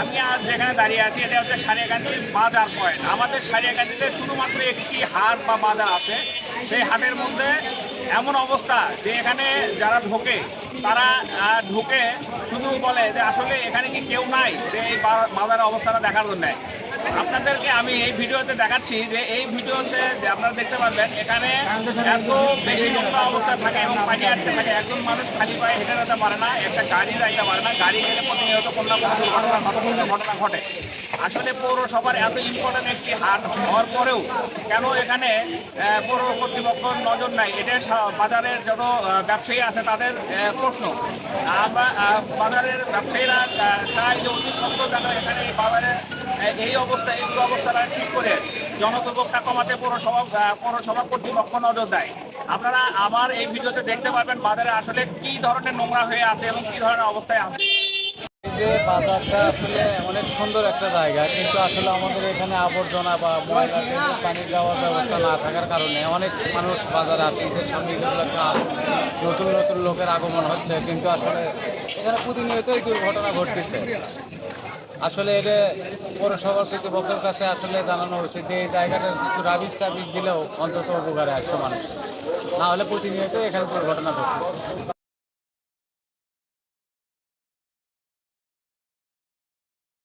আমি আজ যেখানে দাঁড়িয়ে আছি এটা হচ্ছে সারিয়াকান্দি বাজার পয়েন্ট। আমাদের সারিয়াকান্দিতে শুধুমাত্র একটি হাট বা বাজার আছে। সেই হাটের মধ্যে এমন অবস্থা যে এখানে যারা ঢোকে তারা ঢুকে শুধু বলে যে আসলে এখানে কি কেউ নাই যে এই বাজারের অবস্থাটা দেখার জন্য। আপনাদেরকে আমি এই ভিডিওতে দেখাচ্ছি যে এই ভিডিওতে যে আপনারা দেখতে পারবেন এখানে এত বেশি নোংরা অবস্থা থাকে এবং পানি আটকে থাকে। একজন মানুষ খালি পায়ে হেঁটে যেতে পারে না, একটা গাড়ি যাইতে পারে না, গাড়ি গেলে প্রতিনিয়ত কোনো না কোনো ঘটনা ঘটে। আসলে পৌরসভার এত ইম্পর্টেন্ট একটি হাট হওয়ার পরেও কেন এখানে পৌর কর্তৃপক্ষ নজর নাই, এটা বাজারের যত ব্যবসায়ী আছে তাদের প্রশ্ন। আমরা বাজারের ব্যবসায়ীরা চাই যে অতি সত্ত্বর যেন এখানে এই বাজারের এই অবস্থা এই অবস্থাটা ঠিক করে জনদুর্ভোগটা কমাতে পৌরসভা কর্তৃপক্ষ নজর দেয়। আপনারা আমার এই ভিডিওতে দেখতে পাবেন বাজারে আসলে কি ধরনের নোংরা হয়ে আছে এবং কি ধরনের অবস্থায় আছে। যে বাজারটা আসলে অনেক সুন্দর একটা জায়গা, কিন্তু আসলে আমাদের এখানে আবর্জনা বা ময়লা পানি যাওয়ার ব্যবস্থা না থাকার কারণে অনেক মানুষ বাজারে আসে। ঈদের সঙ্গে নতুন নতুন লোকের আগমন হচ্ছে, কিন্তু আসলে এখানে প্রতিনিয়তই দুর্ঘটনা ঘটতেছে। আসলে এটা পৌরসভা কর্তৃপক্ষের কাছে আসলে জানানো উচিত যে এই জায়গাটা কিছু রাবিশ টাবিশ দিলেও অন্তত উপকারে আসছে মানুষ, না হলে প্রতিনিয়ত এখানে দুর্ঘটনা ঘটছে।